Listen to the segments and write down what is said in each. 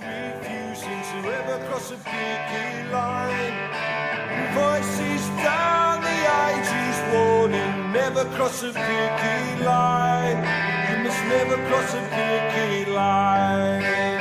refusing to ever cross a picket line. Voices down the ages warning, never cross a picket line. You must never cross a picket line.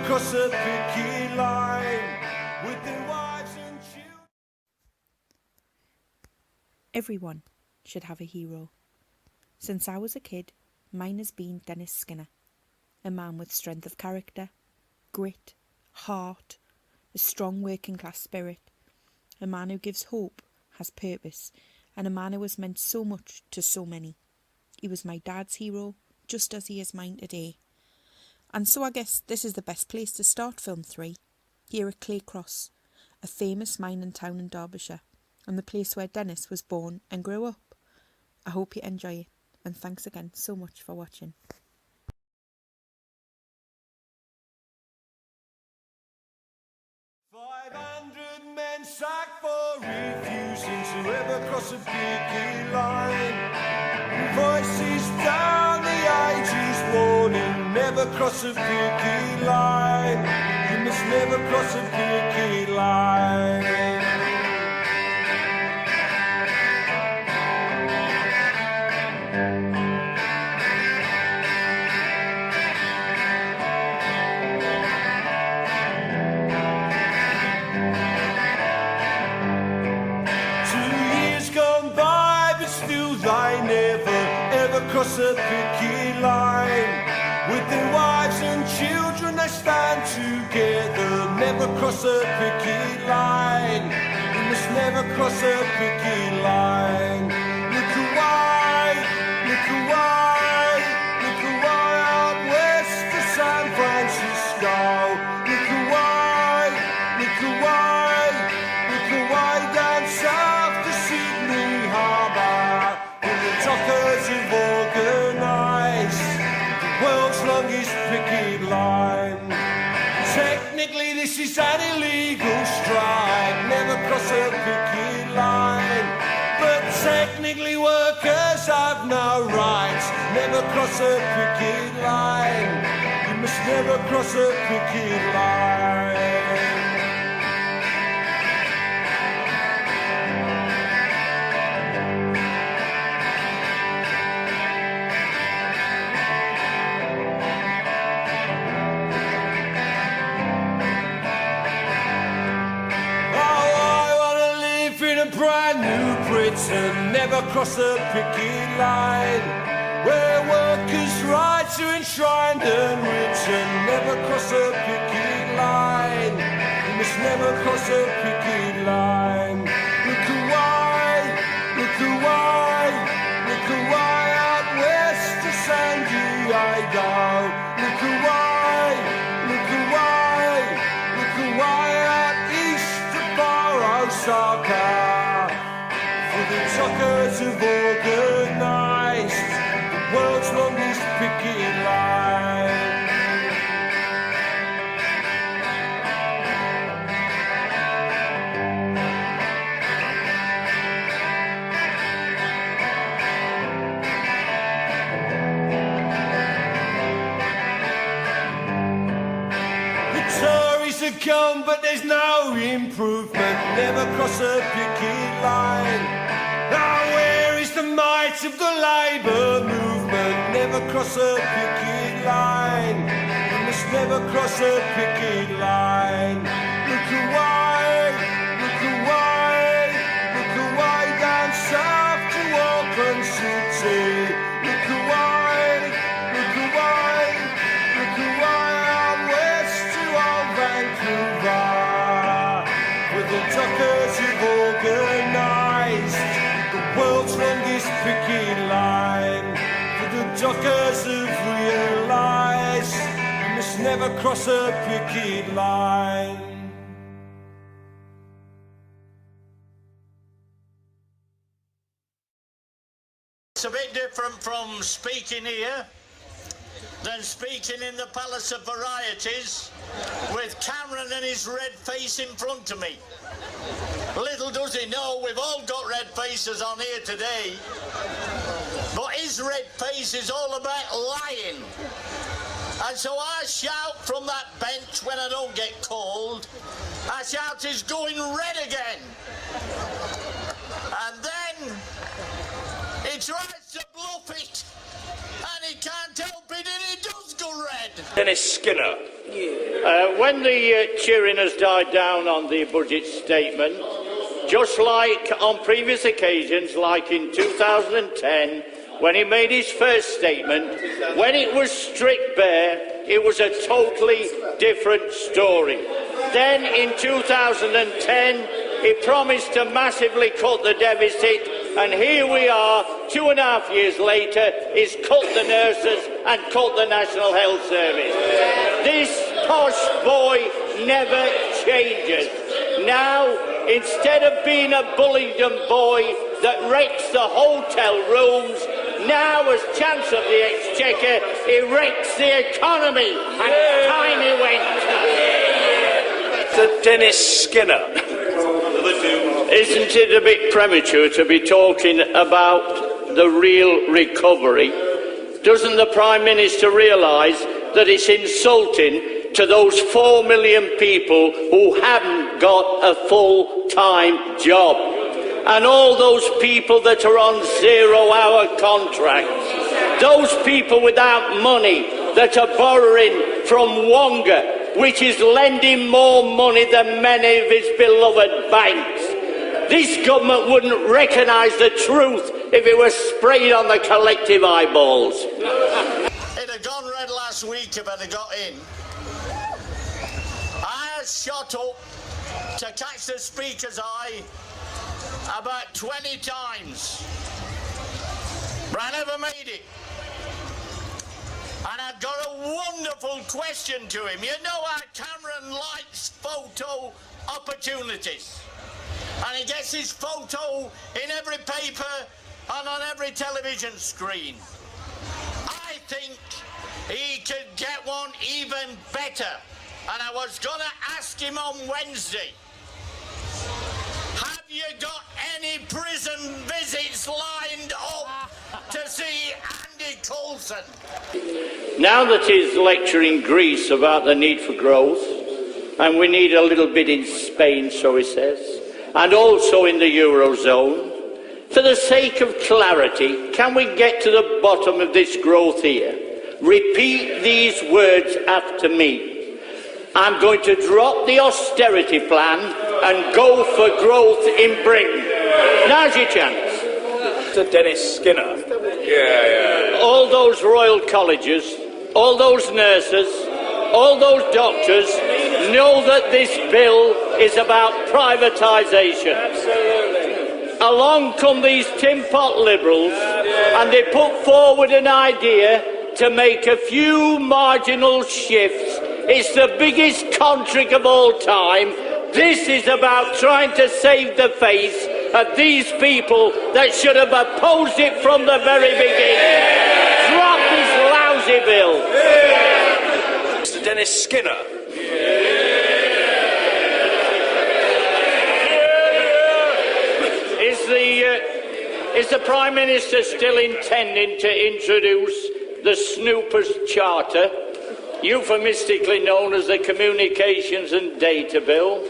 Cross a picket line with their wives and children. Everyone should have a hero. Since I was a kid, mine has been Dennis Skinner, a man with strength of character, grit, heart, a strong working class spirit, a man who gives hope, has purpose, and a man who has meant so much to so many. He was my dad's hero, just as he is mine today. And so I guess this is the best place to start film 3, here at Clay Cross, a famous mining town in Derbyshire, and the place where Dennis was born and grew up. I hope you enjoy it, and thanks again so much for watching. Men sacked for refusing to ever cross a picket line. Voices down the ages warning, never cross a picket line. You must never cross a picket line. Cross a picket line with their wives and children, they stand together. Never cross a picket line. You must never cross a picket line. Look away, look away, look away out west to San Francisco. Look away, look away, look away down south to Sydney Harbour. The dockers have organised the world's longest picket line. Technically this is an illegal strike, never cross a picket line. But technically workers have no rights, never cross a picket line. You must never cross a picket line. Brand new Britain, never cross a picket line. Where workers' rights are enshrined and written, never cross a picket line. You must never cross a picket line. Look away, look away, look away out west to San Diego. Look away, look away, look away out east to Osaka. The dockers have organised the world's longest picket line. The Tories have come, but there's no improvement. Never cross a picket line. Now where is the might of the Labour movement? Never cross a picket line. You must never cross a picket line. Look away, look away, look away down south to Auckland City. Look away, look away, look away out west to old Vancouver. With the dockers have organised the world's longest picket line. For the dockers have realised you must never cross a picket line. It's a bit different from speaking here than speaking in the Palace of Varieties with Cameron and his red face in front of me. Little does he know, we've all got red faces on here today, but his red face is all about lying. And so I shout from that bench when I don't get called, I shout, he's going red again. And then he tries to bluff it, and he can't help it, and he does go red. Dennis Skinner. When the cheering has died down on the budget statement, just like on previous occasions, like in 2010, when he made his first statement, when it was stripped bare, it was a totally different story. Then in 2010, he promised to massively cut the deficit, and here we are, 2.5 years later, he's cut the nurses and cut the National Health Service. This posh boy never changes. Now, instead of being a Bullingdon boy that wrecks the hotel rooms, now as Chancellor of the Exchequer, he wrecks the economy, and time he went. Mr. Dennis Skinner. Isn't it a bit premature to be talking about the real recovery? Doesn't the Prime Minister realise that it's insulting to those 4 million people who haven't got a full-time job? And all those people that are on 0-hour contracts, those people without money that are borrowing from Wonga, which is lending more money than many of his beloved banks. This government wouldn't recognise the truth if it was sprayed on the collective eyeballs. It had gone red last week if I'd have got in. I had shot up to catch the Speaker's eye about 20 times, but I never made it. And I've got a wonderful question to him. You know how Cameron likes photo opportunities, and he gets his photo in every paper and on every television screen. I think he could get one even better, and I was going to ask him on Wednesday, have you got any prison visits lined up to see Andy Coulson? Now that he's lecturing Greece about the need for growth, and we need a little bit in Spain, so he says, and also in the Eurozone, for the sake of clarity, can we get to the bottom of this growth here? Repeat these words after me. I'm going to drop the austerity plan and go for growth in Britain. Now's your chance. Mr. Dennis Skinner. Yeah. All those royal colleges, all those nurses, all those doctors know that this bill is about privatisation. Absolutely. Along come these tin pot liberals, and they put forward an idea to make a few marginal shifts. It's the biggest contract of all time. This is about trying to save the face of these people that should have opposed it from the very beginning. Drop this lousy bill. Mr. Dennis Skinner. Is the Prime Minister still intending to introduce the Snoopers Charter, euphemistically known as the Communications and Data Bill?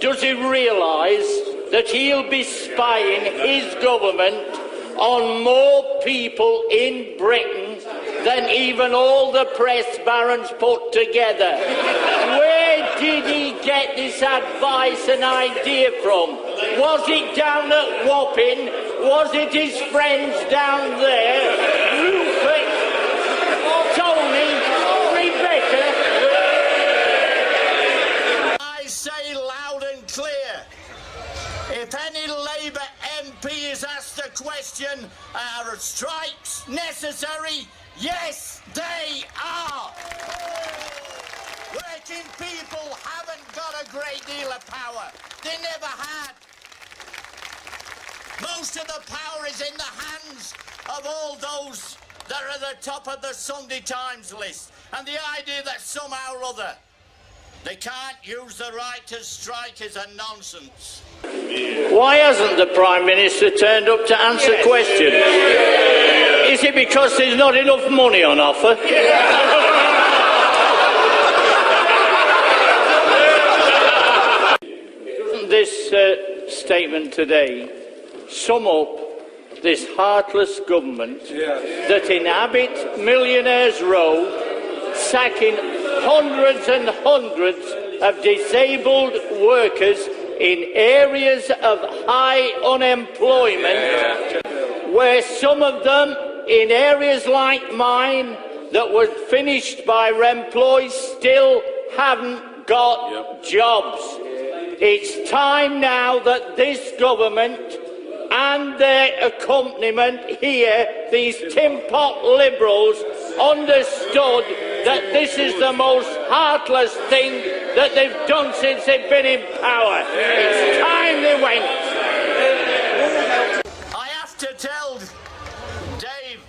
Does he realise that he'll be spying his government on more people in Britain than even all the press barons put together? Where did he get this advice and idea from? Was it down at Wapping? Was it his friends down there? Rupert, Tony, Rebecca? I say loud and clear, if any Labour MP is asked the question, are strikes necessary? Yes, they are. Working people haven't got a great deal of power. They never had. Most of the power is in the hands of all those that are at the top of the Sunday Times list. And the idea that somehow or other they can't use the right to strike is a nonsense. Why hasn't the Prime Minister turned up to answer questions? Is it because there's not enough money on offer? Doesn't this statement today sum up this heartless government that inhabit Millionaires' Row, sacking hundreds and hundreds of disabled workers in areas of high unemployment, where some of them in areas like mine that were finished by Remploy still haven't got jobs. It's time now that this government and their accompaniment here, these tin pot liberals, understood that this is the most heartless thing that they've done since they've been in power. It's time they went. I have to tell Dave,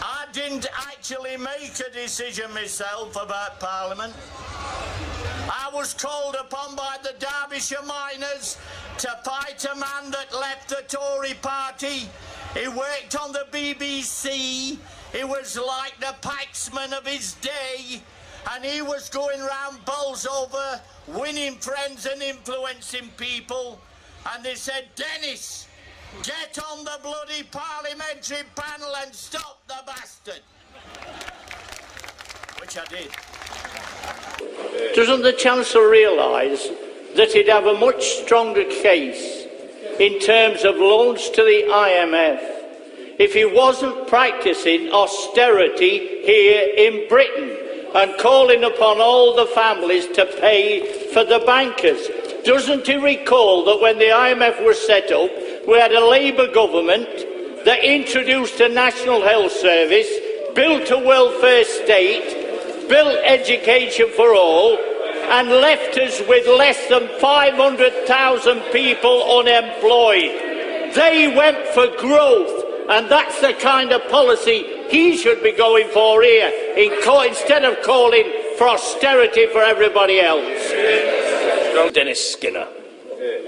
I didn't actually make a decision myself about Parliament. I was called upon by the Derbyshire miners to fight a man that left the Tory party. He worked on the BBC. He was like the Paxman of his day, and he was going round Bolsover, winning friends and influencing people. And they said, Dennis, get on the bloody parliamentary panel and stop the bastard. Which I did. Doesn't the Chancellor realise that he'd have a much stronger case in terms of loans to the IMF if he wasn't practising austerity here in Britain and calling upon all the families to pay for the bankers? Doesn't he recall that when the IMF was set up, we had a Labour government that introduced a National Health Service, built a welfare state, built education for all, and left us with less than 500,000 people unemployed? They went for growth, and that's the kind of policy he should be going for here, instead of calling for austerity for everybody else. Dennis Skinner.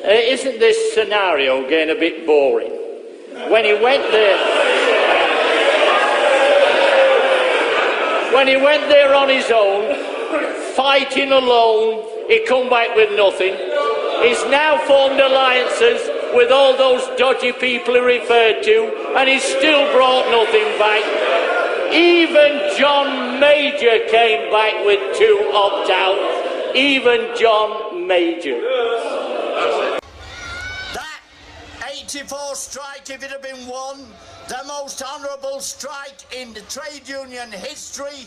Isn't this scenario getting a bit boring? When he went there on his own, fighting alone, he come back with nothing. He's now formed alliances with all those dodgy people he referred to, and he's still brought nothing back. Even John Major came back with 2 opt-outs. Even John Major. That 84 strike, if it had been won, the most honourable strike in the trade union history,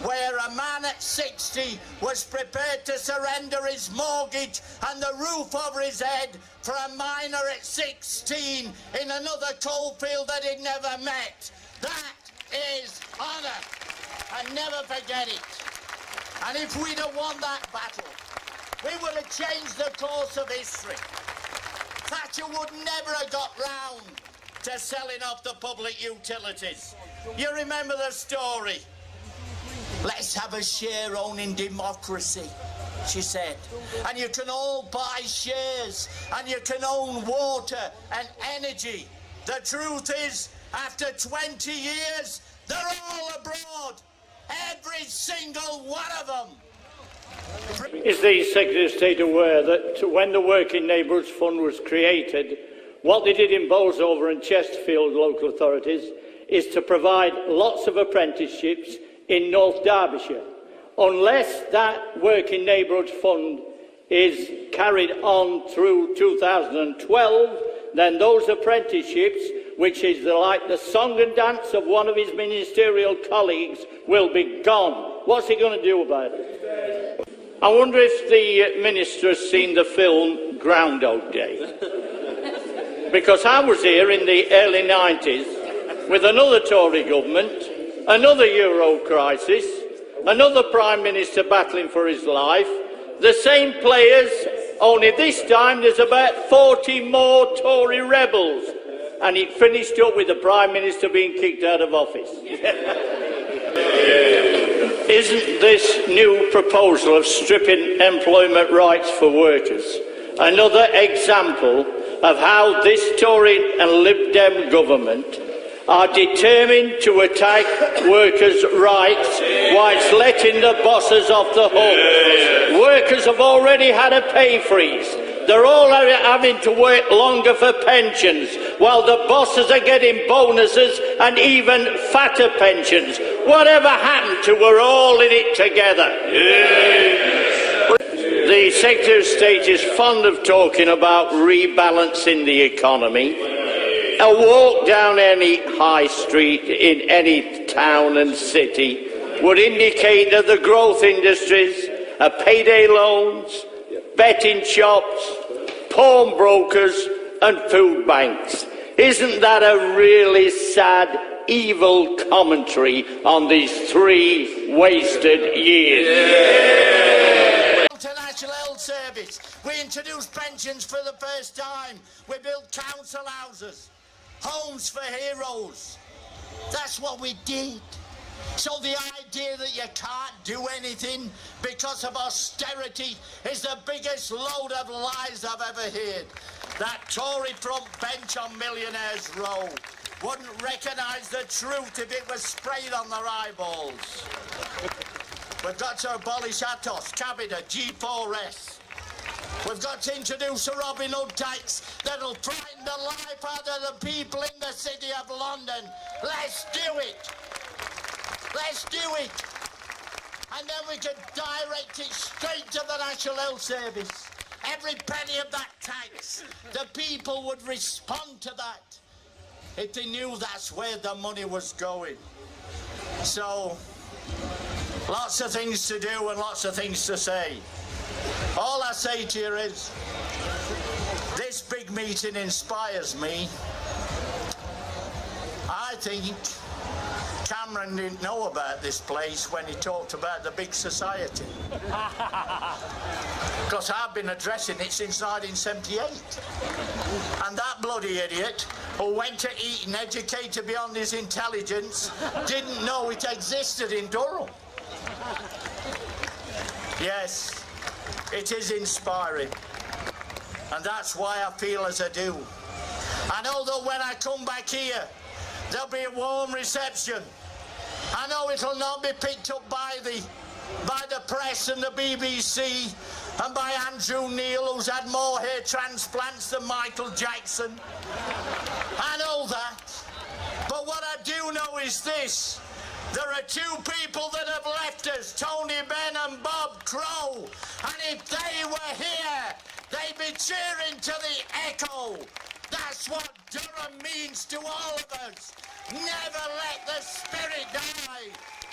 where a man at 60 was prepared to surrender his mortgage and the roof over his head for a miner at 16 in another coalfield that he'd never met. That is honour, and never forget it. And if we'd have won that battle, we would have changed the course of history. Thatcher would never have got round to selling off the public utilities. You remember the story? Let's have a share owning democracy, she said. And you can all buy shares, and you can own water and energy. The truth is, after 20 years, they're all abroad. Every single one of them. Is the Secretary of State aware that when the Working Neighbourhoods Fund was created, what they did in Bolsover and Chesterfield local authorities is to provide lots of apprenticeships in North Derbyshire? Unless that Working Neighbourhoods Fund is carried on through 2012, then those apprenticeships, which is like the song and dance of one of his ministerial colleagues, will be gone. What's he going to do about it? I wonder if the Minister has seen the film Groundhog Day. Because I was here in the early 90s with another Tory government, another Euro crisis, another Prime Minister battling for his life, the same players only this time there's about 40 more Tory rebels, and it finished up with the Prime Minister being kicked out of office. Isn't this new proposal of stripping employment rights for workers another example of how this Tory and Lib Dem government are determined to attack workers' rights whilst letting the bosses off the hook? Workers have already had a pay freeze. They're all having to work longer for pensions, while the bosses are getting bonuses and even fatter pensions. Whatever happened to we're all in it together? The Secretary of State is fond of talking about rebalancing the economy. A walk down any high street in any town and city would indicate that the growth industries, payday loans, betting shops, pawnbrokers and food banks. Isn't that a really sad, evil commentary on these 3 wasted years? To National Health Service, we introduced pensions for the first time. We built council houses, homes for heroes. That's what we did. So the idea that you can't do anything because of austerity is the biggest load of lies I've ever heard. That Tory front bench on Millionaires Row wouldn't recognise the truth if it was sprayed on their eyeballs. We've got to abolish Atos, Cabida, G4S. We've got to introduce a Robin Hood tax that'll frighten the life out of the people in the City of London. Let's do it. Let's do it. And then we can direct it straight to the National Health Service. Every penny of that tax, the people would respond to that if they knew that's where the money was going. So, lots of things to do and lots of things to say. All I say to you is, this big meeting inspires me. I think Cameron didn't know about this place when he talked about the big society. Because I've been addressing it since 1978. And that bloody idiot who went to Eton educated beyond his intelligence didn't know it existed in Durham. Yes, it is inspiring. And that's why I feel as I do. I know that when I come back here, there'll be a warm reception. I know it'll not be picked up by the press and the BBC and by Andrew Neil, who's had more hair transplants than Michael Jackson. I know that. But what I do know is this. There are 2 people that have left us, Tony Benn and Bob Crow. And if they were here, they'd be cheering to the echo. That's what Durham means to all of us. Never let the spirit die.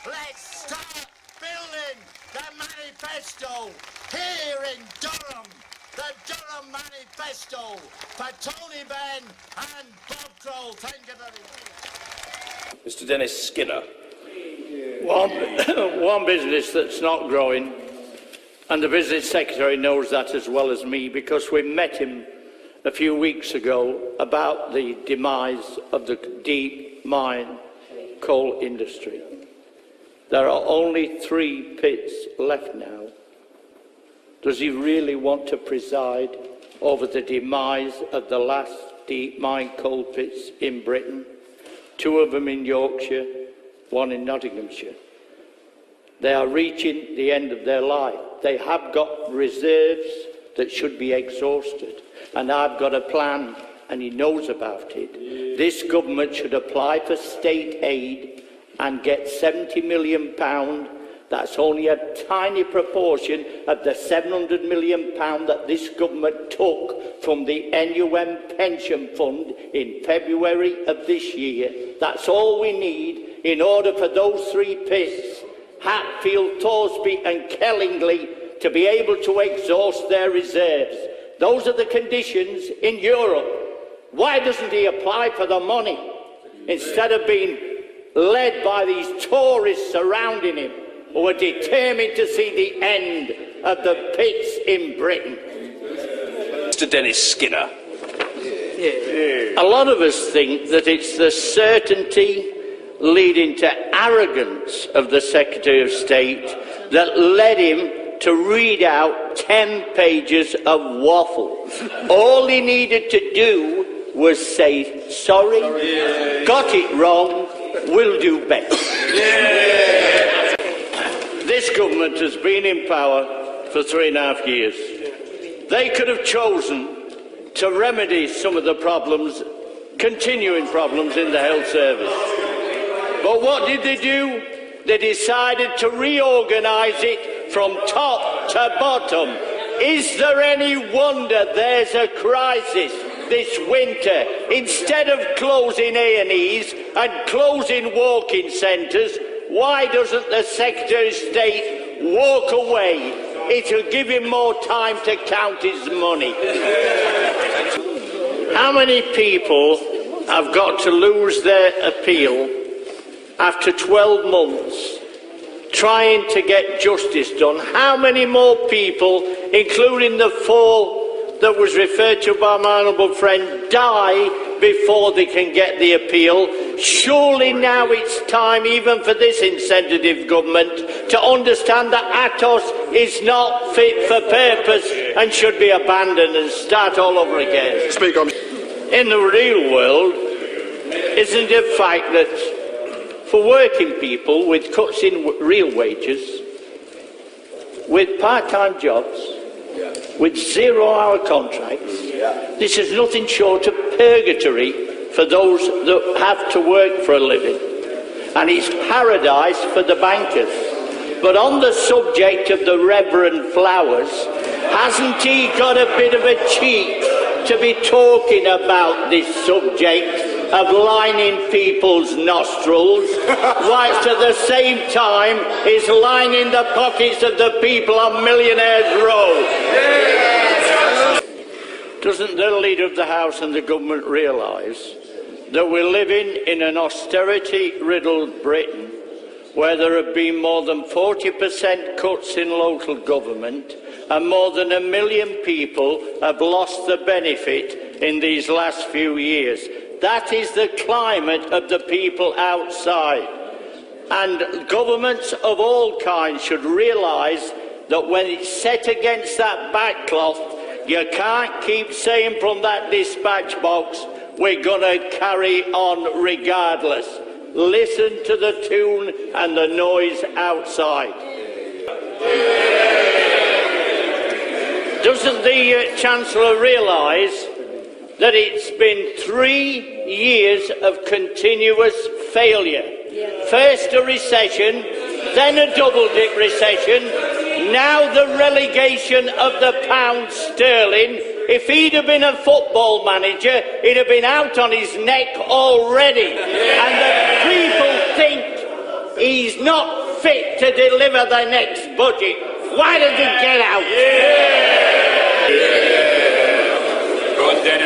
Let's start building the manifesto here in Durham. The Durham Manifesto for Tony Benn and Bob Crow. Thank you very much. Mr. Dennis Skinner. One business that's not growing, and the business secretary knows that as well as me, because we met him a few weeks ago about the demise of the deep mine coal industry. There are only 3 pits left now. Does he really want to preside over the demise of the last deep mine coal pits in Britain? 2 of them in Yorkshire, 1 in Nottinghamshire. They are reaching the end of their life. They have got reserves that should be exhausted. And I've got a plan, and he knows about it. This government should apply for state aid and get £70 million. That's only a tiny proportion of the £700 million that this government took from the NUM pension fund in February of this year. That's all we need in order for those 3 pits, Hatfield, Thoresby and Kellingley, to be able to exhaust their reserves. Those are the conditions in Europe. Why doesn't he apply for the money instead of being led by these Tories surrounding him, who are determined to see the end of the pits in Britain? Mr. Dennis Skinner. A lot of us think that it's the certainty leading to arrogance of the Secretary of State that led him to read out 10 pages of waffle. All he needed to do was say, sorry, got it wrong, we'll do better. This government has been in power for 3.5 years. They could have chosen to remedy some of the problems, continuing problems in the health service. But what did they do? They decided to reorganise it from top to bottom. Is there any wonder there's a crisis this winter? Instead of closing A&Es and closing walk-in centres, why doesn't the Secretary of State walk away? It'll give him more time to count his money. How many people have got to lose their appeal after 12 months trying to get justice done? How many more people, including the 4 that was referred to by my honourable friend, die before they can get the appeal? Surely now it's time, even for this insensitive government, to understand that Atos is not fit for purpose and should be abandoned and start all over again. Speak on. In the real world, isn't it a fact that for working people with cuts in real wages, with part-time jobs, with 0-hour contracts, this is nothing short of purgatory for those that have to work for a living, and it's paradise for the bankers. But on the subject of the Reverend Flowers, hasn't he got a bit of a cheek to be talking about this subject of lining people's nostrils, whilst at the same time is lining the pockets of the people on Millionaires Row? Doesn't the Leader of the House and the government realise that we're living in an austerity-riddled Britain where there have been more than 40% cuts in local government and more than 1 million people have lost the benefit in these last few years? That is the climate of the people outside. And governments of all kinds should realise that when it's set against that backcloth, you can't keep saying from that dispatch box, we're going to carry on regardless. Listen to the tune and the noise outside. Doesn't the Chancellor realise that it's been 3 years of continuous failure? First a recession, then a double-dip recession, now the relegation of the pound sterling. If he'd have been a football manager, he'd have been out on his neck already. And the people think he's not fit to deliver the next budget. Why does he get out?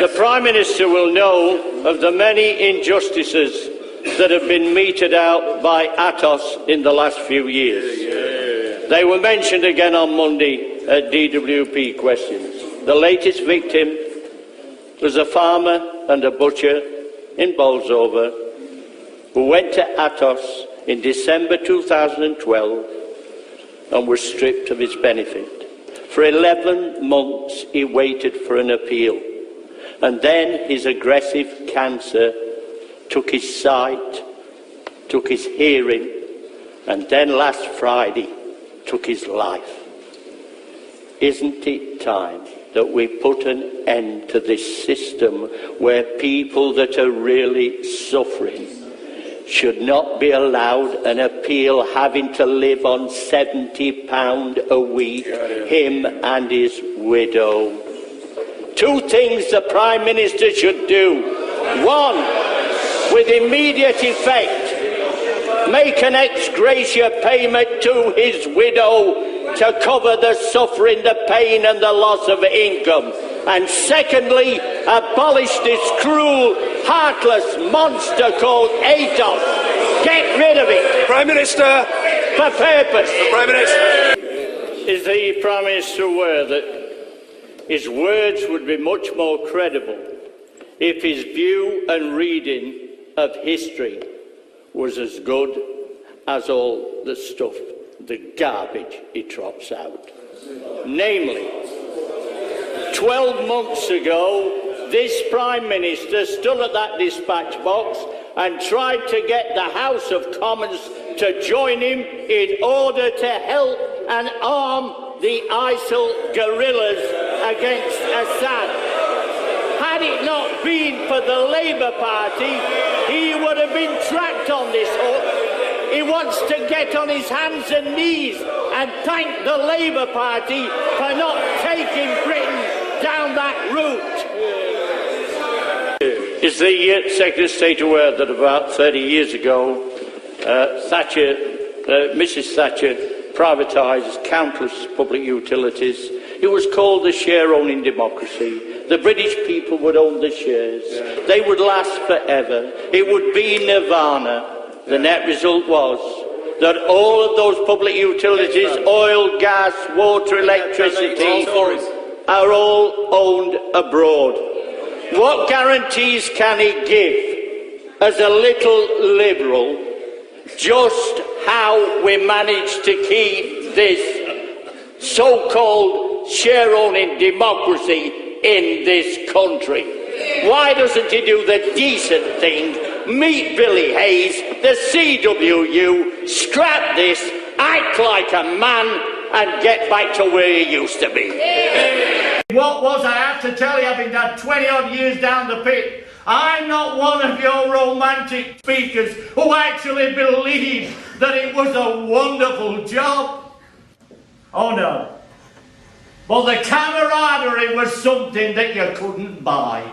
The Prime Minister will know of the many injustices that have been meted out by Atos in the last few years. They were mentioned again on Monday at DWP questions. The latest victim was a farmer and a butcher in Bolsover who went to Atos in December 2012 and was stripped of his benefit. For 11 months he waited for an appeal, and then his aggressive cancer took his sight, took his hearing, and then last Friday took his life. Isn't it time that we put an end to this system where people that are really suffering should not be allowed an appeal, having to live on £70 a week, him and his widow? 2 things the Prime Minister should do. 1, with immediate effect, make an ex gratia payment to his widow to cover the suffering, the pain and the loss of income. And secondly, abolish this cruel, heartless monster called Atos. Get rid of it. Prime Minister. For purpose. The Prime Minister. Is the Prime Minister aware that his words would be much more credible if his view and reading of history was as good as all the stuff, the garbage he trots out. Namely, 12 months ago, this Prime Minister stood at that dispatch box and tried to get the House of Commons to join him in order to help and arm the ISIL guerrillas against Assad. Had it not been for the Labour Party, he would have been tracked on this hook. He wants to get on his hands and knees and thank the Labour Party for not taking Britain down that route. Is the Secretary of State aware that about 30 years ago, Mrs. Thatcher privatised countless public utilities? It was called the share-owning democracy. The British people would own the shares. They would last forever. It would be nirvana. The net result was that all of those public utilities, oil, gas, water, electricity, are all owned abroad. What guarantees can he give, as a little Liberal, just how we managed to keep this so-called share-owning democracy in this country? Why doesn't he do the decent thing, meet Billy Hayes, the CWU, scrap this, act like a man, and get back to where he used to be? What was I have to tell you, having done 20-odd years down the pit? I'm not one of your romantic speakers who actually believed that it was a wonderful job. Oh no. Well, the camaraderie was something that you couldn't buy.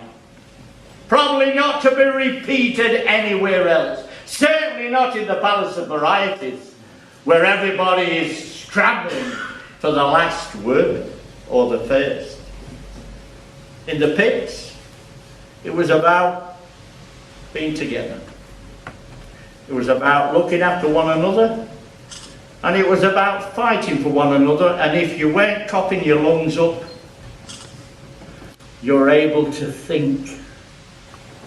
Probably not to be repeated anywhere else. Certainly not in the Palace of Varieties, where everybody is scrambling for the last word or the first. In the pits, it was about being together. It was about looking after one another, and it was about fighting for one another. And if you weren't coughing your lungs up, you're able to think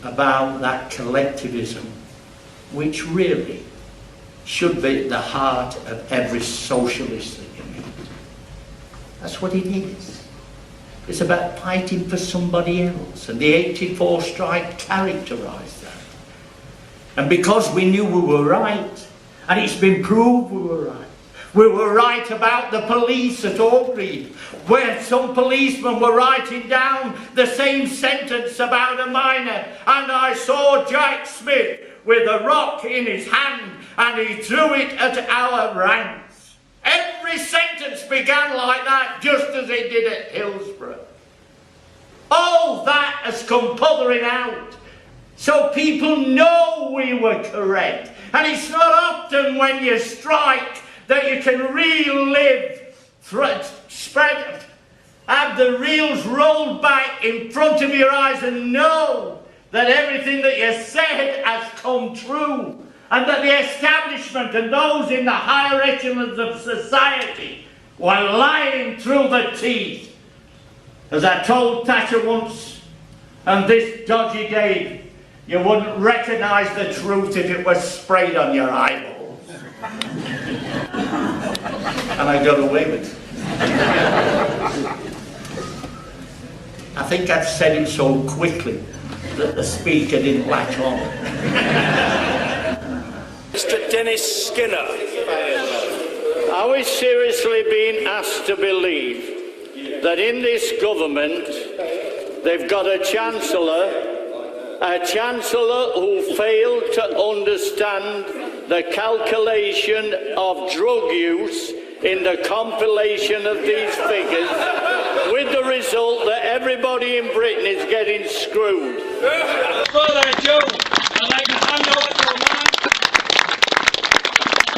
about that collectivism, which really should be at the heart of every socialist that you meet. That's what it is. It's about fighting for somebody else, and the 84 strike characterised that. And because we knew we were right, and it's been proved we were right. We were right about the police at Orgreave, where some policemen were writing down the same sentence about a miner, and I saw Jack Smith with a rock in his hand, and he threw it at our ranks. Every sentence began like that, just as it did at Hillsborough. All that has come pouring out, so people know we were correct. And it's not often when you strike that you can relive, have the reels rolled back in front of your eyes and know that everything that you said has come true, and that the establishment and those in the higher echelons of society were lying through the teeth. As I told Thatcher once, and this dodgy Dave, you wouldn't recognise the truth if it was sprayed on your eyeballs. And I got away with it. I think I've said it so quickly that the speaker didn't latch on. Mr. Dennis Skinner. Are we seriously being asked to believe that in this government they've got a Chancellor who failed to understand the calculation of drug use in the compilation of these figures, with the result that everybody in Britain is getting screwed? Further ado, I'd like to hand over to a man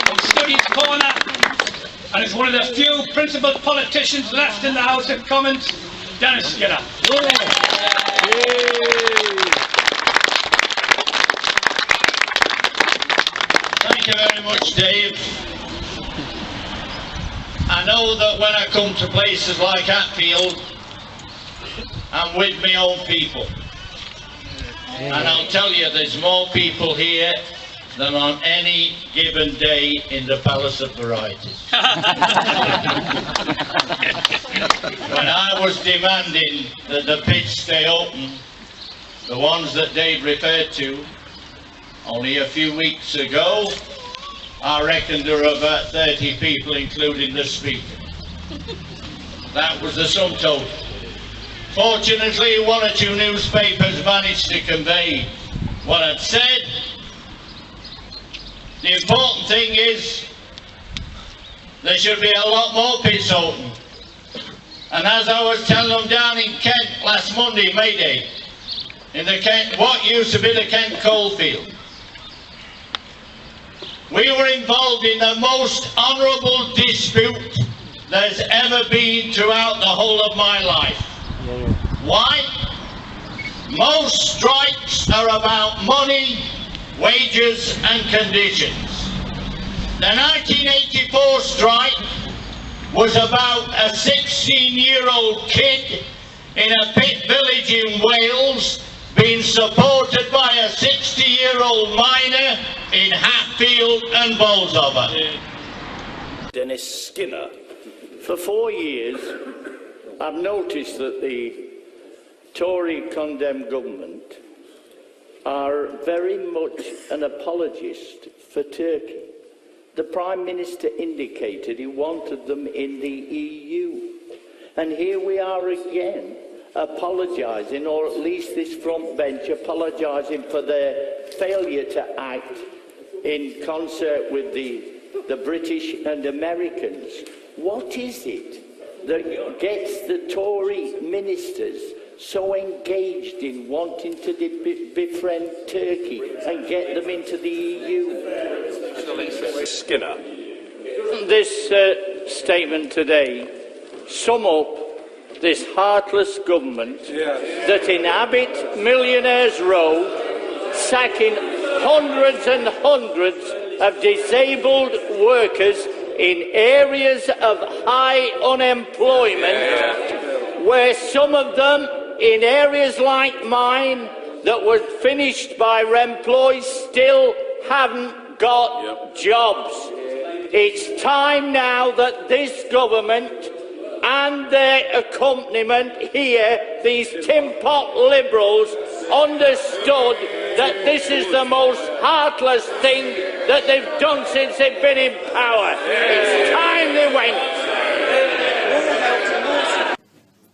from Studies Corner, and is one of the few principled politicians left in the House of Commons, Dennis Skinner. Thank you very much, Dave. I know that when I come to places like Hatfield, I'm with my own people. And I'll tell you, there's more people here than on any given day in the Palace of Varieties. When I was demanding that the pits stay open, the ones that Dave referred to, only a few weeks ago, I reckon there were about 30 people, including the Speaker. That was the sum total. Fortunately, one or two newspapers managed to convey what I'd said. The important thing is there should be a lot more pits open. And as I was telling them down in Kent last Monday, May Day, in the Kent, what used to be the Kent coalfield, we were involved in the most honourable dispute there's ever been throughout the whole of my life. Why? Most strikes are about money, wages and conditions. The 1984 strike was about a 16-year-old kid in a pit village in Wales being supported by a 60-year-old miner in Hatfield and Bolsover. Dennis Skinner. For 4 years, I've noticed that the Tory condemned government are very much an apologist for Turkey. The Prime Minister indicated he wanted them in the EU. And here we are again, apologising, or at least this front bench apologising for their failure to act in concert with the British and Americans. What is it that gets the Tory ministers so engaged in wanting to befriend Turkey and get them into the EU? Skinner. This statement today sum up this heartless government that inhabit Millionaires Row, sacking hundreds and hundreds of disabled workers in areas of high unemployment, where some of them in areas like mine that were finished by Remploy still haven't got jobs. It's time now that this government and their accompaniment here, these tin pot liberals, understood that this is the most heartless thing that they've done since they've been in power. It's time they went.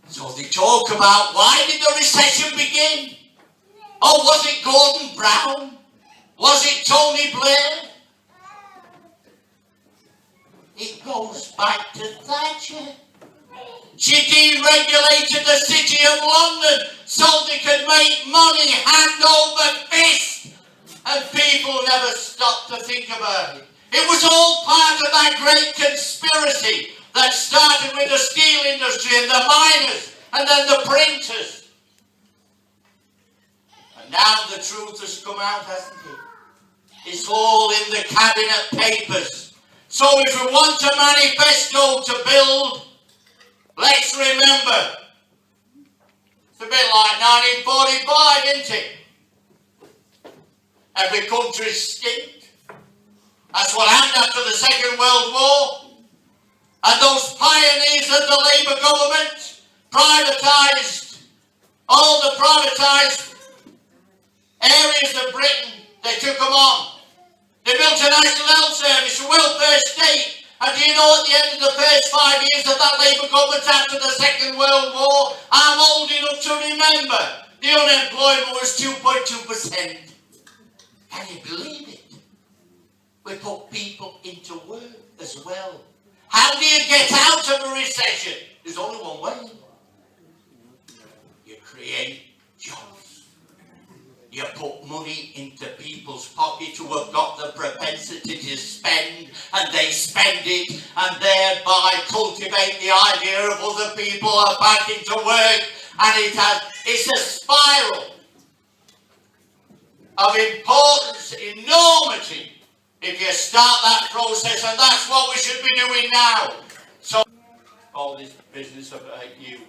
So they talk about why did the recession begin? Oh, was it Gordon Brown? Was it Tony Blair? It goes back to Thatcher. She deregulated the City of London so they could make money hand over fist. And people never stopped to think about it. It was all part of that great conspiracy that started with the steel industry and the miners and then the printers. And now the truth has come out, hasn't it? It's all in the cabinet papers. So if we want a manifesto to build, let's remember, it's a bit like 1945, isn't it? Every country's skinned. That's what happened after the Second World War. And those pioneers of the Labour government privatised all the privatised areas of Britain. They took them on. They built a national health service, a welfare state. And do you know at the end of the first 5 years of that Labour government after the Second World War, I'm old enough to remember, the unemployment was 2.2%. Can you believe it? We put people into work as well. How do you get out of a recession? There's only one way. You create jobs. You put money into people's pockets who have got the propensity to spend, and they spend it, and thereby cultivate the idea of other people are back into work, and it's a spiral of importance, enormity, if you start that process, and that's what we should be doing now. So, all this business about you,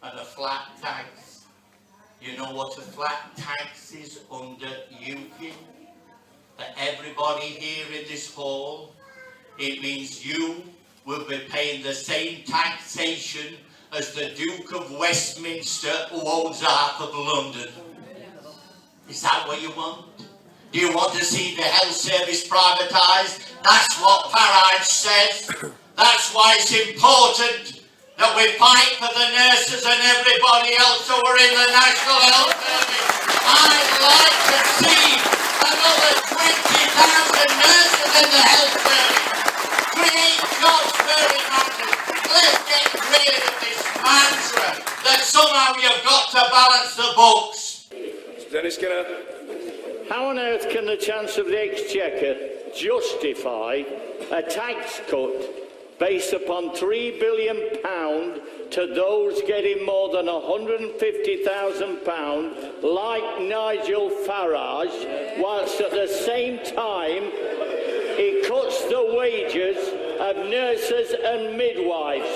and a flat tax. You know what a flat tax is under UKIP? For everybody here in this hall, it means you will be paying the same taxation as the Duke of Westminster, who owns half of London. Is that what you want? Do you want to see the health service privatised? That's what Farage says. That's why it's important that we fight for the nurses and everybody else who are in the National Health Service. I'd like to see another 20,000 nurses in the health service. Create jobs where it matters. Let's get rid of this mantra that somehow you've got to balance the books. Dennis Skinner. How on earth can the Chancellor of the Exchequer justify a tax cut based upon £3 billion to those getting more than £150,000, like Nigel Farage, whilst at the same time he cuts the wages of nurses and midwives?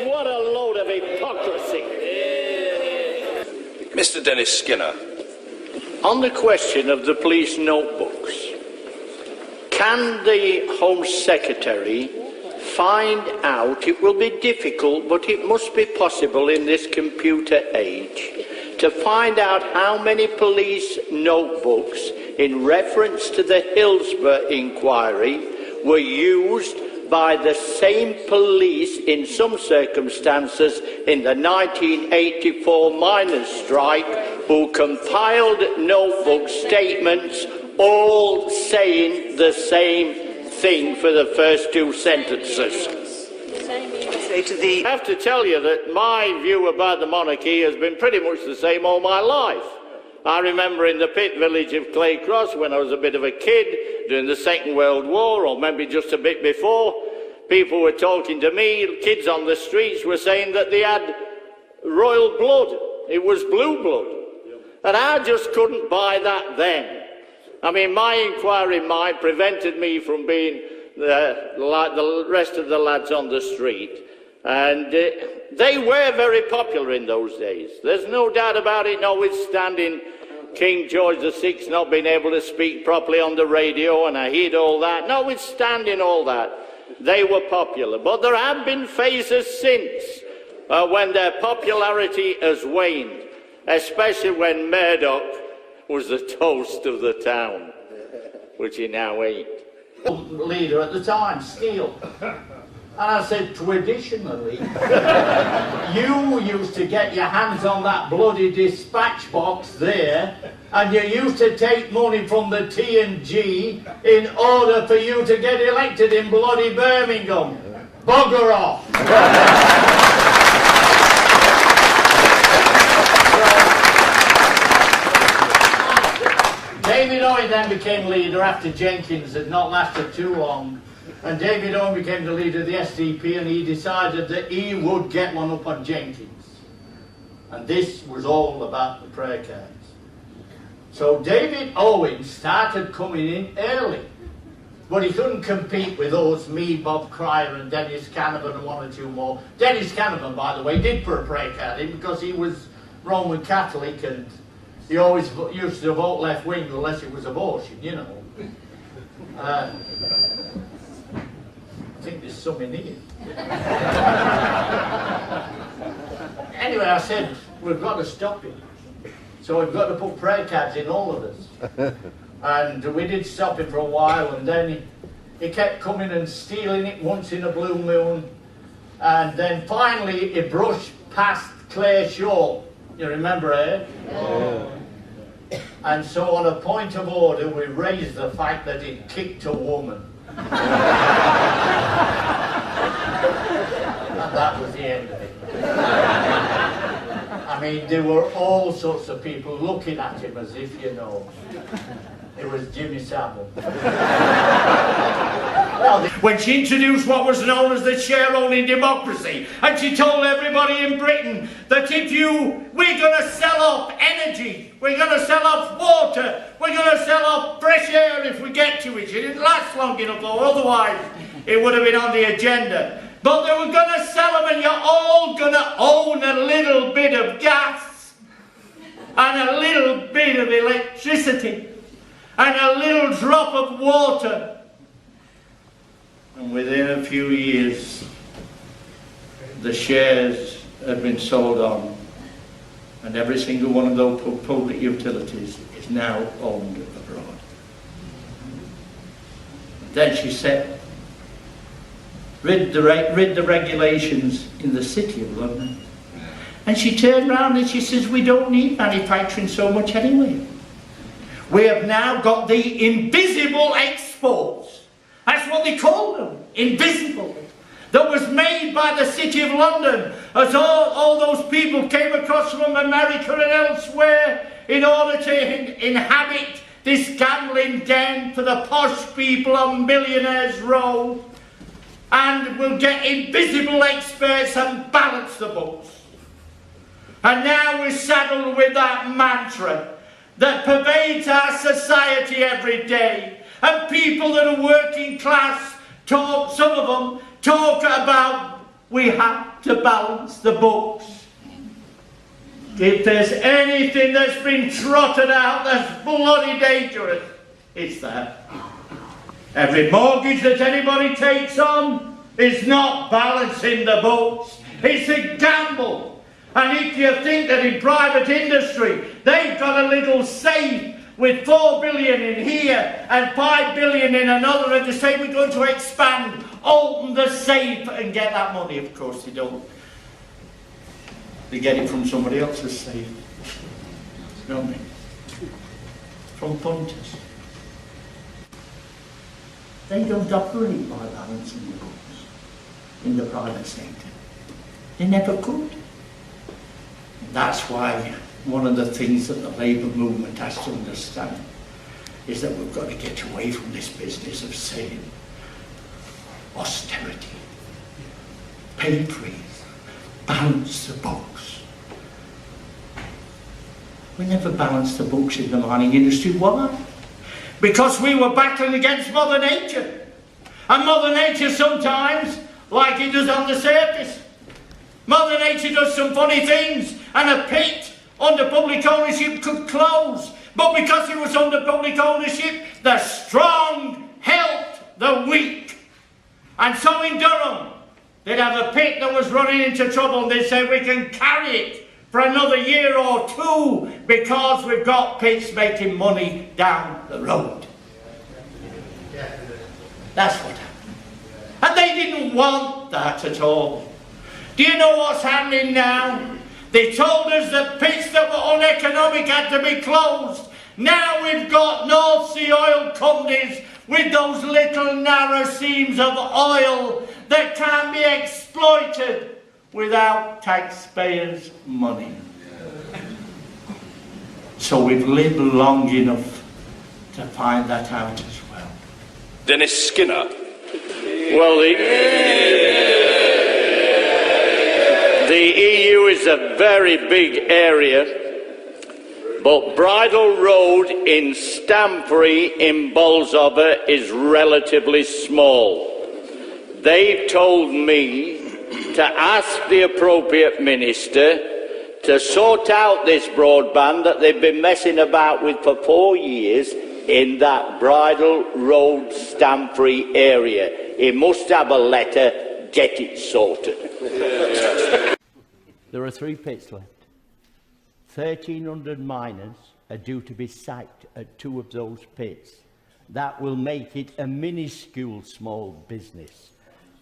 What a load of hypocrisy. Mr. Dennis Skinner. On the question of the police notebooks, can the Home Secretary find out, it will be difficult, but it must be possible in this computer age, to find out how many police notebooks in reference to the Hillsborough inquiry were used by the same police in some circumstances in the 1984 miners' strike, who compiled notebook statements all saying the same thing for the first two sentences. I have to tell you that my view about the monarchy has been pretty much the same all my life. I remember in the pit village of Claycross, when I was a bit of a kid, during the Second World War, or maybe just a bit before, people were talking to me, kids on the streets were saying that they had royal blood. It was blue blood. And I just couldn't buy that then. I mean, my inquiry mind prevented me from being like the rest of the lads on the street. And they were very popular in those days. There's no doubt about it, notwithstanding King George VI not being able to speak properly on the radio, and I heard all that. Notwithstanding all that, they were popular. But there have been phases since when their popularity has waned, especially when Murdoch was the toast of the town, which he now ain't. Leader at the time, Steele. And I said, traditionally, you used to get your hands on that bloody dispatch box there, and you used to take money from the T&G in order for you to get elected in bloody Birmingham. Bugger off! David Owen then became leader after Jenkins had not lasted too long. And David Owen became the leader of the SDP, and he decided that he would get one up on Jenkins. And this was all about the prayer cards. So David Owen started coming in early. But he couldn't compete with those, me, Bob Cryer and Dennis Canavan and one or two more. Dennis Canavan, by the way, did put a prayer card in because he was Roman Catholic and he always used to vote left wing unless it was abortion, you know. I think there's some in here. Anyway, I said, we've got to stop him. So we've got to put prayer cards in, all of us. And we did stop him for a while, and then he kept coming and stealing it once in a blue moon. And then finally he brushed past Claire Shaw. You remember her? Yeah. And so on a point of order, we raised the fact that he kicked a woman. And that was the end of it. I mean, there were all sorts of people looking at him as if, you know, it was Jimmy Savile. When she introduced what was known as the shareholding democracy, and she told everybody in Britain that we're going to sell off energy, we're going to sell off water, we're going to sell off fresh air if we get to it. She didn't last long enough, though, otherwise it would have been on the agenda. But they were going to sell them, and you're all going to own a little bit of gas and a little bit of electricity and a little drop of water. And within a few years, the shares have been sold on, and every single one of those public utilities is now owned abroad. Then she said, rid the regulations in the City of London. And she turned around and she says, we don't need manufacturing so much anyway. We have now got the invisible exports. That's what they call them, invisible. That was made by the City of London as all those people came across from America and elsewhere in order to inhabit this gambling den for the posh people on Millionaires Row, and will get invisible experts and balance the books. And now we're saddled with that mantra that pervades our society every day. And people that are working class talk, some of them talk about we have to balance the books. If there's anything that's been trotted out that's bloody dangerous, it's that. Every mortgage that anybody takes on is not balancing the books. It's a gamble. And if you think that in private industry they've got a little safe with 4 billion in here and 5 billion in another, and they say we're going to expand, open the safe and get that money. Of course they don't. They get it from somebody else's safe. Don't they? From punters. They don't operate by balancing the books in the private sector. They never could. And that's why one of the things that the Labour movement has to understand is that we've got to get away from this business of saying austerity, pay freeze, balance the books. We never balanced the books in the mining industry. Why? Because we were battling against Mother Nature. And Mother Nature sometimes, like it does on the surface, Mother Nature does some funny things, and a pit under public ownership could close. But because it was under public ownership, the strong helped the weak. And so in Durham, they'd have a pit that was running into trouble, and they'd say, we can carry it for another year or two because we've got pits making money down the road. That's what happened. And they didn't want that at all. Do you know what's happening now? They told us that pits that were uneconomic had to be closed. Now we've got North Sea oil companies with those little narrow seams of oil that can be exploited without taxpayers' money. So we've lived long enough to find that out as well. Dennis Skinner. Well, the EU is a very big area, but Bridle Road in Stamford in Bolsover is relatively small. They've told me to ask the appropriate minister to sort out this broadband that they've been messing about with for 4 years in that Bridle Road Stamford area. He must have a letter, get it sorted. There are 3 pits left. 1,300 miners are due to be sacked at 2 of those pits. That will make it a minuscule small business.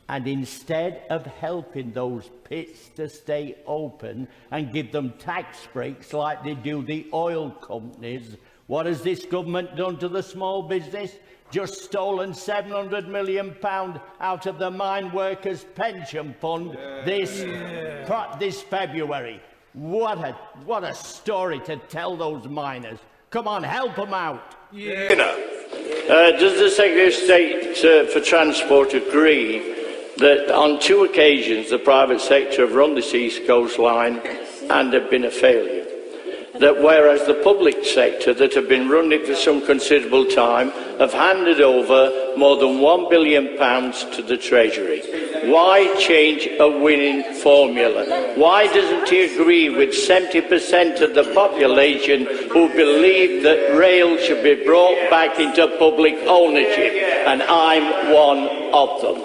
And instead of helping those pits to stay open and give them tax breaks like they do the oil companies, what has this government done to the small business? Just stolen £700 million out of the mine workers' pension fund this February. What a story to tell those miners. Come on, help them out. Does the Secretary of State for Transport agree that on 2 occasions the private sector have run this East Coast line and have been a failure? That whereas the public sector that have been running it for some considerable time have handed over more than £1 billion to the Treasury? why change a winning formula? Why doesn't he agree with 70% of the population who believe that rail should be brought back into public ownership? And I'm one of them.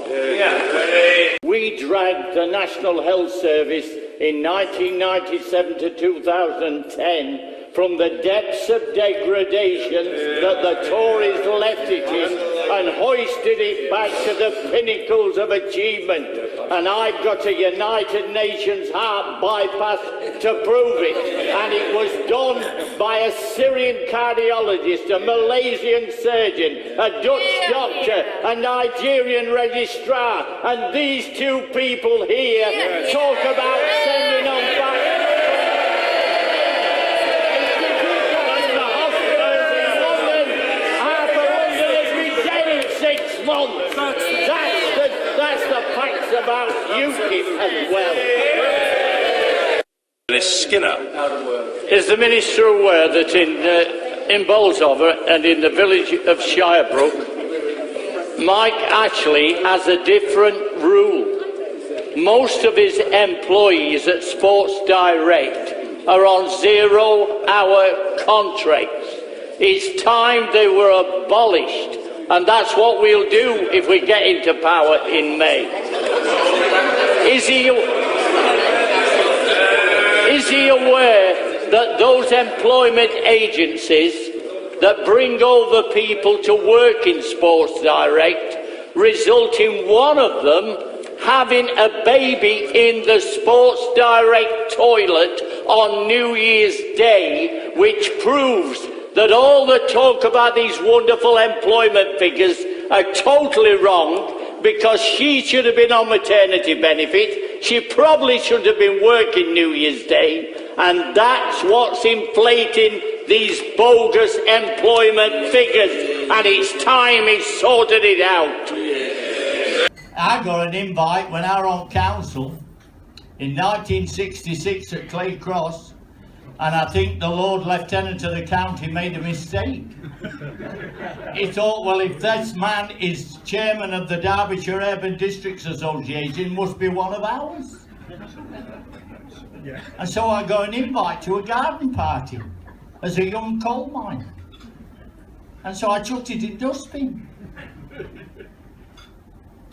We dragged the National Health Service in 1997 to 2010 from the depths of degradation that the Tories left it in and hoisted it back to the pinnacles of achievement. And I've got a United Nations heart bypass to prove it. And it was done by a Syrian cardiologist, a Malaysian surgeon, a Dutch doctor, a Nigerian registrar. And these two people here talk about sending them back. That's the facts about UKIP as well. Dennis Skinner. Is the Minister aware that in Bolsover and in the village of Shirebrook, Mike Ashley has a different rule? Most of his employees at Sports Direct are on 0-hour contracts. It's time they were abolished. And that's what we'll do if we get into power in May. Is he aware that those employment agencies that bring over people to work in Sports Direct result in one of them having a baby in the Sports Direct toilet on New Year's Day, which proves that all the talk about these wonderful employment figures are totally wrong, because she should have been on maternity benefit. She probably shouldn't have been working New Year's Day, and that's what's inflating these bogus employment figures, and it's time he sorted it out. I got an invite when I was on council in 1966 at Clay Cross, and I think the Lord Lieutenant of the county made a mistake. He thought, well, if this man is chairman of the Derbyshire Urban Districts Association, must be one of ours. And so I got an invite to a garden party as a young coal miner. And so I chucked it in dustbin.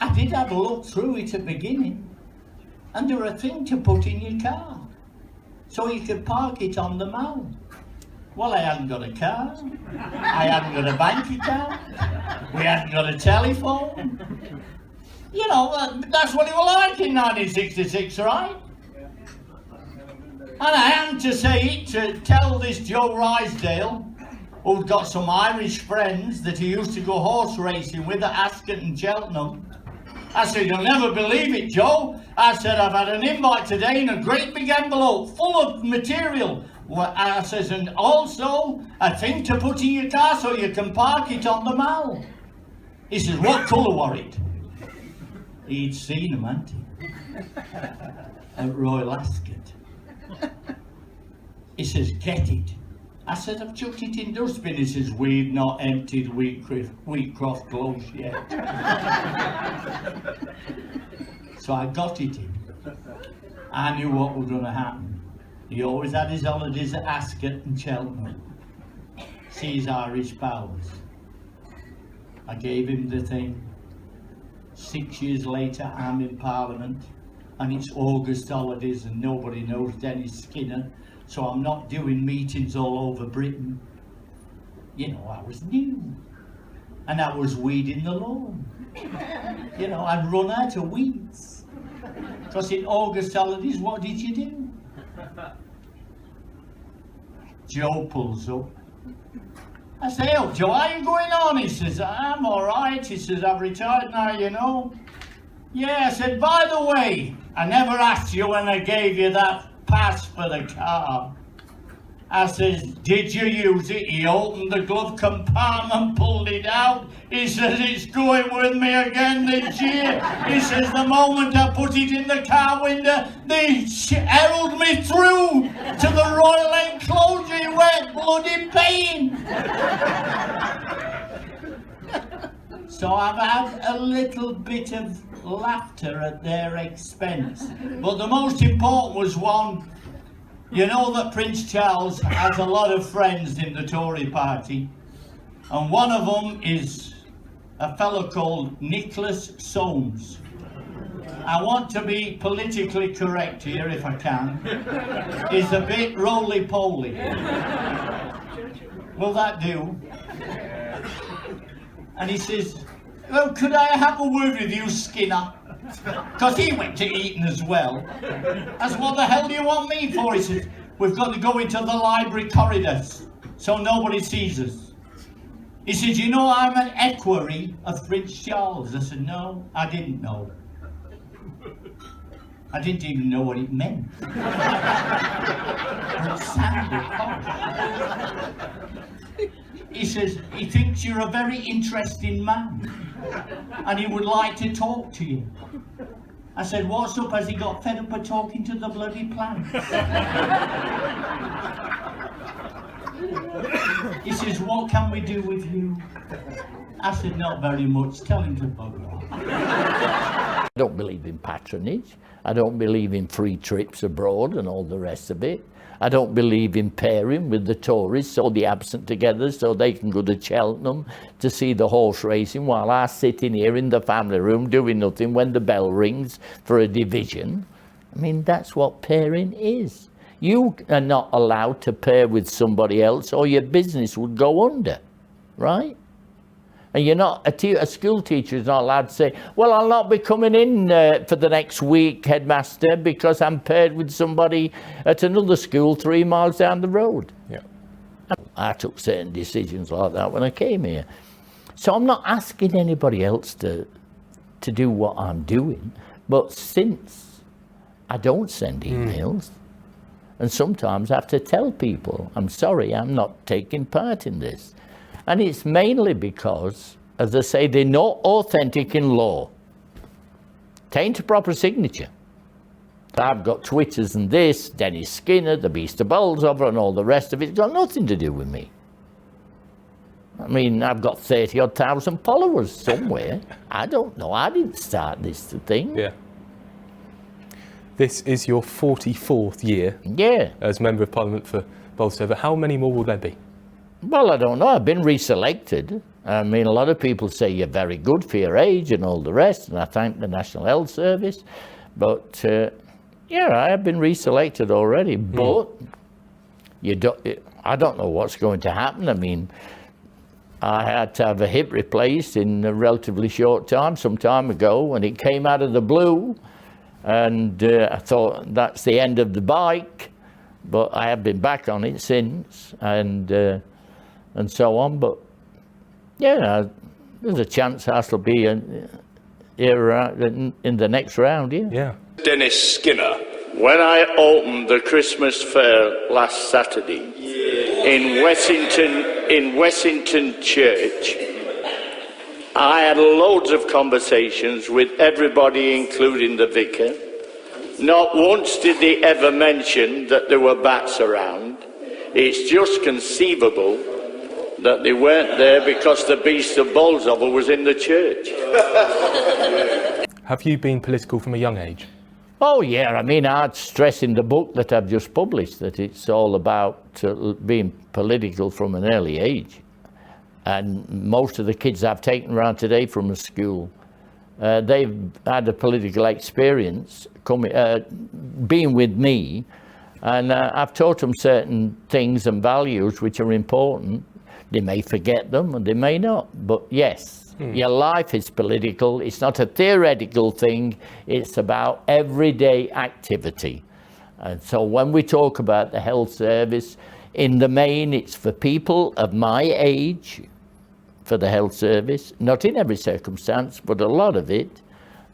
I did have a look through it at the beginning, and there were a thing to put in your car, so you could park it on the mall. Well, I hadn't got a car, I hadn't got a bank account, we hadn't got a telephone. You know, that's what it was like in 1966, right? And I had to say it to tell this Joe Rysdale, who'd got some Irish friends that he used to go horse racing with at Ascot and Cheltenham. I said, you'll never believe it, Joe. I said, I've had an invite today in a great big envelope full of material. Well, I says, and also a thing to put in your car so you can park it on the mall. He says, what colour was it? He'd seen them, hadn't he? At Royal Ascot. He says, get it. I said, I've chucked it in dustbin. He says, we've not emptied Wheatcroft close yet. So I got it in. I knew what was going to happen. He always had his holidays at Ascot and Cheltenham. See his Irish powers. I gave him the thing. 6 years later, I'm in Parliament, and it's August holidays, and nobody knows Dennis Skinner. So I'm not doing meetings all over Britain. You know, I was new. And I was weeding the lawn. You know, I'd run out of weeds. Because in August holidays, what did you do? Joe pulls up. I say, oh, Joe, how you going on? He says, I'm all right. He says, I've retired now, you know. Yeah, I said, by the way, I never asked you when I gave you that pass for the car. I says, did you use it? He opened the glove compartment, pulled it out. He says, it's going with me again this year. He says, the moment I put it in the car window, they held me through to the Royal Enclosure. He went bloody pain. So I've had a little bit of laughter at their expense. But the most important was one. You know that Prince Charles has a lot of friends in the Tory party, and one of them is a fellow called Nicholas Soames. I want to be politically correct here if I can. He's a bit roly-poly. Will that do? And he says, well, could I have a word with you, Skinner? Because he went to Eton as well. I said, what the hell do you want me for? He said, we've got to go into the library corridors so nobody sees us. He said, you know I'm an equerry of Prince Charles. I said, no, I didn't know. I didn't even know what it meant. But it sounded posh. He says, he thinks you're a very interesting man and he would like to talk to you. I said, what's up? Has he got fed up of talking to the bloody plants? He says, what can we do with you? I said, not very much. Tell him to bugger off. I don't believe in patronage. I don't believe in free trips abroad and all the rest of it. I don't believe in pairing with the Tories or the absent together so they can go to Cheltenham to see the horse racing while I sit in here in the family room doing nothing when the bell rings for a division. I mean, that's what pairing is. You are not allowed to pair with somebody else or your business would go under, right? And you're not, a school teacher is not allowed to say, well, I'll not be coming in for the next week, headmaster, because I'm paired with somebody at another school 3 miles down the road. Yeah. I took certain decisions like that when I came here. So I'm not asking anybody else to do what I'm doing. But since I don't send emails, and sometimes I have to tell people, I'm sorry, I'm not taking part in this. And it's mainly because, as I say, they're not authentic in law. Tain't a proper signature. I've got Twitters and this, Dennis Skinner, the Beast of Bolsover and all the rest of it. It's got nothing to do with me. I mean, I've got 30-odd thousand followers somewhere. I don't know. I didn't start this thing. Yeah. This is your 44th year as Member of Parliament for Bolsover. How many more will there be? Well, I don't know. I've been reselected. I mean, a lot of people say you're very good for your age and all the rest, and I thank the National Health Service. But, yeah, I have been reselected already. But I don't know what's going to happen. I mean, I had to have a hip replaced in a relatively short time, some time ago, and it came out of the blue. And I thought that's the end of the bike. But I have been back on it since, and so on. But yeah, there's a chance I'll be here in the next round. Yeah. Dennis Skinner. When I opened the Christmas fair last Saturday in Wessington Church, I had loads of conversations with everybody, including the vicar. Not once did they ever mention that there were bats around. It's just conceivable that they weren't there because the Beast of Bolsover was in the church. Have you been political from a young age? Oh yeah, I mean, I'd stress in the book that I've just published that it's all about being political from an early age. And most of the kids I've taken around today from a school, they've had a political experience being with me, and I've taught them certain things and values which are important. They may forget them and they may not, but yes, your life is political. It's not a theoretical thing, it's about everyday activity. And so when we talk about the health service, in the main it's for people of my age, for the health service, not in every circumstance, but a lot of it.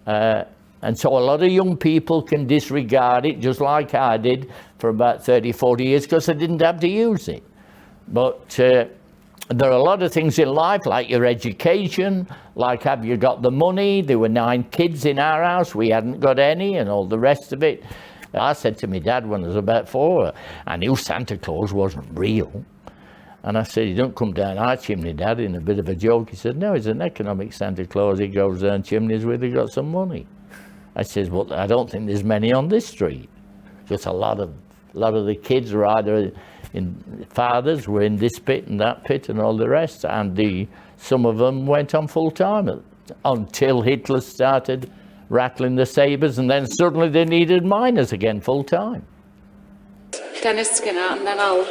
And so a lot of young people can disregard it, just like I did for about 30, 40 years, because I didn't have to use it. But there are a lot of things in life, like your education, like have you got the money? There were 9 kids in our house, we hadn't got any, and all the rest of it. I said to my dad when I was about 4, I knew Santa Claus wasn't real. And I said, "You don't come down our chimney, Dad," in a bit of a joke. He said, "No, he's an economic Santa Claus. He goes down chimneys where they got some money." I said, "Well, I don't think there's many on this street." Because a lot of the kids are either fathers were in this pit and that pit and all the rest, and some of them went on full time until Hitler started rattling the sabres, and then suddenly they needed miners again full time. Dennis Skinner, and then I'll.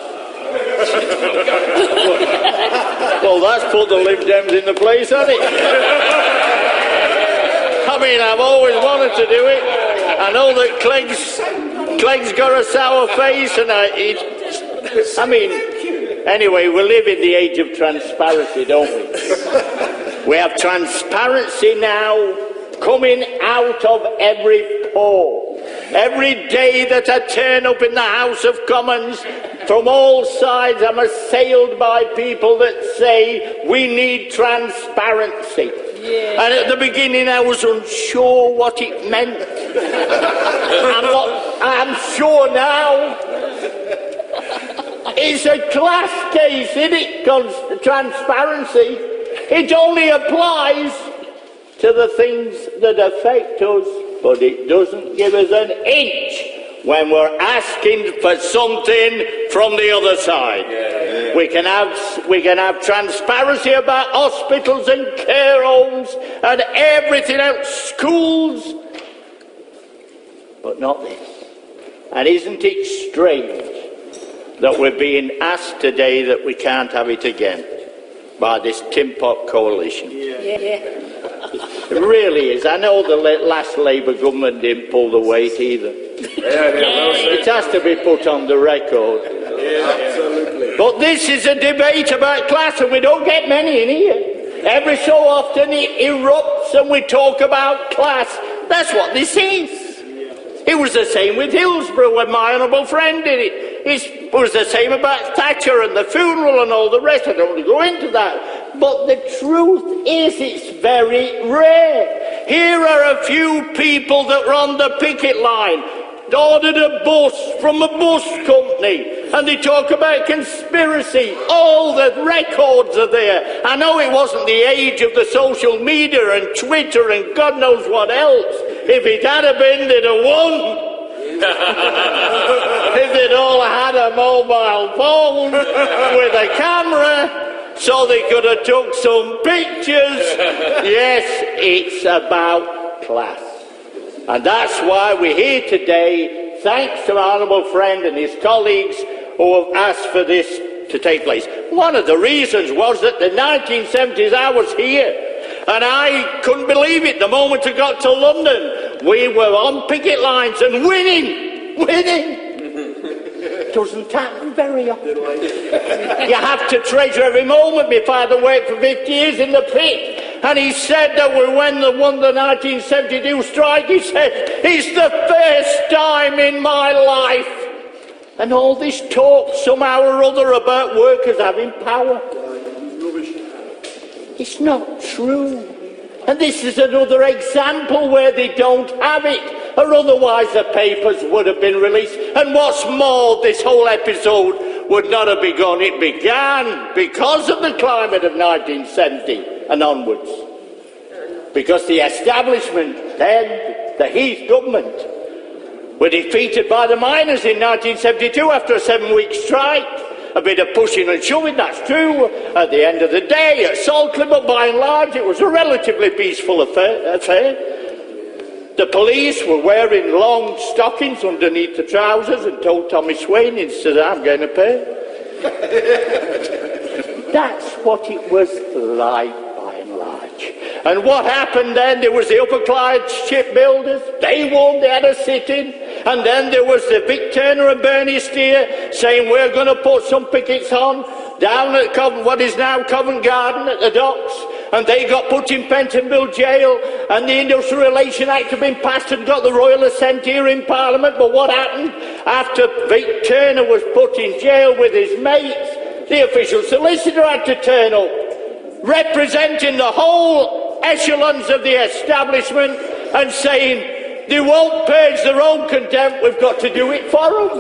Well, that's put the Lib Dems in the place, hasn't it? I mean, I've always wanted to do it. I know that Clegg's got a sour face, and I mean, anyway, we live in the age of transparency, don't we? We have transparency now coming out of every pore. Every day that I turn up in the House of Commons, from all sides I'm assailed by people that say we need transparency. Yeah. And at the beginning I was unsure what it meant. I'm sure now. It's a class case, isn't it? Transparency. It only applies to the things that affect us, but it doesn't give us an inch when we're asking for something from the other side. Yeah. We can have transparency about hospitals and care homes and everything else, schools, but not this. And isn't it strange that we're being asked today that we can't have it again by this tin pot coalition? Yeah. It really is. I know the last Labour government didn't pull the weight either. It has to be put on the record. Yeah, absolutely. But this is a debate about class, and we don't get many in here. Every so often it erupts and we talk about class. That's what this is. It was the same with Hillsborough when my honourable friend did it. It was the same about Thatcher and the funeral and all the rest. I don't want to go into that. But the truth is, it's very rare. Here are a few people that were on the picket line, ordered a bus from a bus company, and they talk about conspiracy. All the records are there. I know it wasn't the age of the social media and Twitter and God knows what else. If it had been, they'd have won. If they'd all had a mobile phone with a camera, so they could have took some pictures. Yes, it's about class. And that's why we're here today, thanks to our honourable friend and his colleagues who have asked for this to take place. One of the reasons was that the 1970s I was here, and I couldn't believe it the moment I got to London. We were on picket lines and winning. Doesn't happen very often. You have to treasure every moment. My father worked for 50 years in the pit, and he said that when they won the 1972 strike, he said, "It's the first time in my life." And all this talk somehow or other about workers having power. It's not true. And this is another example where they don't have it, or otherwise the papers would have been released. And what's more, this whole episode would not have begun. It began because of the climate of 1970 and onwards. Because the establishment then, the Heath government, were defeated by the miners in 1972 after a 7-week strike. A bit of pushing and shoving, that's true, at the end of the day at Saltcliffe, but by and large it was a relatively peaceful affair. The police were wearing long stockings underneath the trousers and told Tommy Swain instead of "I'm going to pay." That's what it was like by and large. And what happened then? There was the Upper Clyde shipbuilders. They won, they had a sit-in. And then there was the Vic Turner and Bernie Steer saying we're going to put some pickets on down at what is now Covent Garden at the docks. And they got put in Pentonville jail, and the Industrial Relations Act had been passed and got the royal assent here in Parliament. But what happened? After Vic Turner was put in jail with his mates, the official solicitor had to turn up, representing the whole echelons of the establishment and saying, they won't purge their own contempt, we've got to do it for them.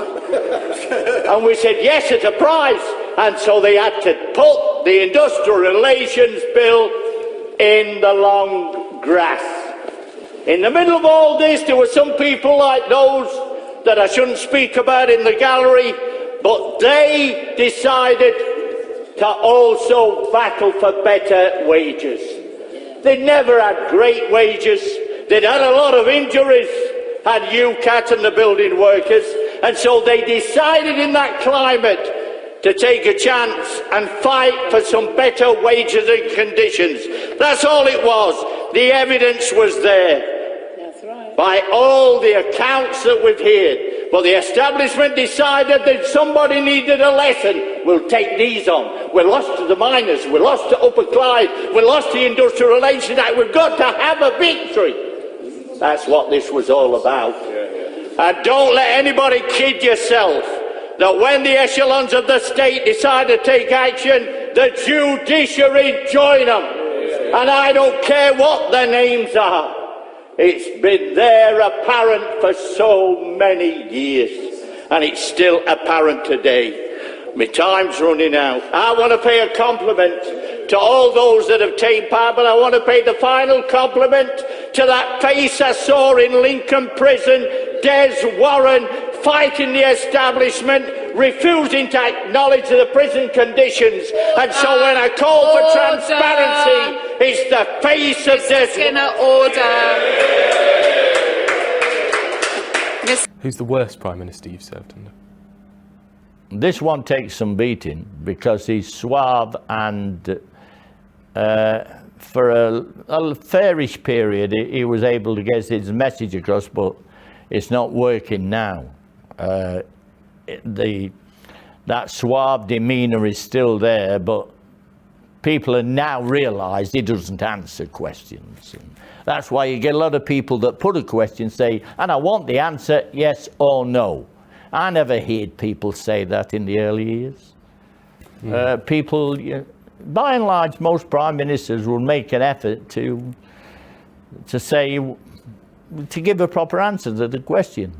And we said yes at a price, and so they had to put the Industrial Relations Bill in the long grass. In the middle of all this, there were some people like those that I shouldn't speak about in the gallery, but they decided to also battle for better wages. They'd never had great wages. They'd had a lot of injuries, had UCAT and the building workers, and so they decided in that climate to take a chance and fight for some better wages and conditions. That's all it was. The evidence was there. That's right. By all the accounts that we've heard. But the establishment decided that somebody needed a lesson. We'll take these on. We're lost to the miners. We're lost to Upper Clyde. We're lost to the Industrial Relations Act. We've got to have a victory. That's what this was all about. And don't let anybody kid yourself that when the echelons of the state decide to take action, the judiciary join them. And I don't care what their names are. It's been there apparent for so many years, and it's still apparent today. My time's running out. I want to pay a compliment to all those that have taken part, but I want to pay the final compliment to that face I saw in Lincoln Prison, Des Warren, fighting the establishment, refusing to acknowledge the prison conditions. And so when I call for transparency, it's the face of this. Who's the worst Prime Minister you've served under? This one takes some beating because he's suave and for a fairish period he was able to get his message across, but it's not working now. That suave demeanour is still there, but people have now realised he doesn't answer questions. And that's why you get a lot of people that put a question, say, and I want the answer, yes or no. I never heard people say that in the early years. People, by and large, most prime ministers will make an effort to give a proper answer to the question.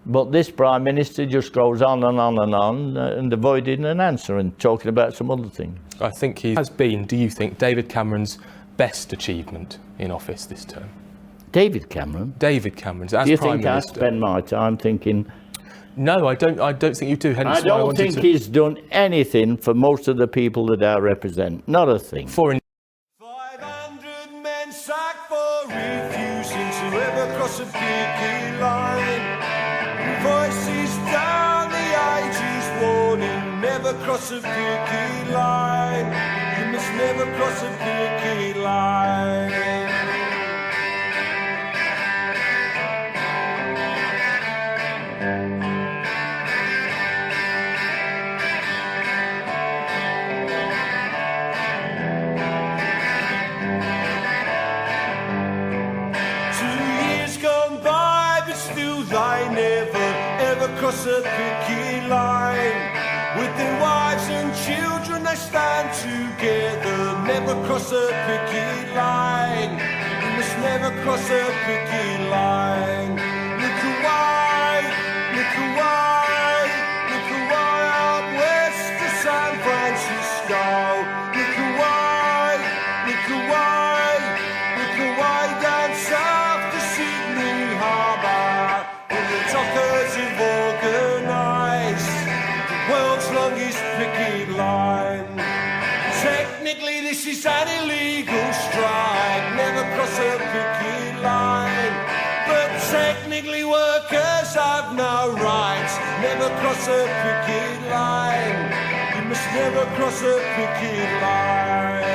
But this prime minister just goes on and on and on and avoiding an answer and talking about some other thing. I think he has been, do you think, David Cameron's best achievement in office this term? David Cameron? David Cameron's as do you Prime think Minister. I spend my time thinking? No, I don't think you do. Hence I don't think he's done anything for most of the people that I represent. Not a thing. 500 men sacked for refusing to ever cross a picket line. Voices down the ages warning, never cross a picket line. You must never cross a picket line. Cross a picket line. With their wives and children they stand together. Never cross a picket line. You must never cross a picket line. Look away, look away, look away out west to San Francisco. Look away, look away, look away down south to Sydney Harbour. In the dockers have organised the world's longest picket line. Technically this is an illegal strike, never cross a picket line. But technically workers have no rights, never cross a picket line. You must never cross a picket line.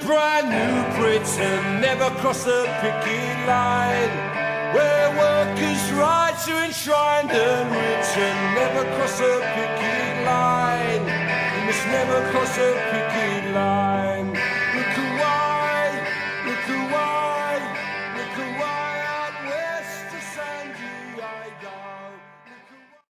Brand new Britain, never cross a picket line. Where workers' rights are enshrined and written, never cross a picket line. You must never cross a picket line.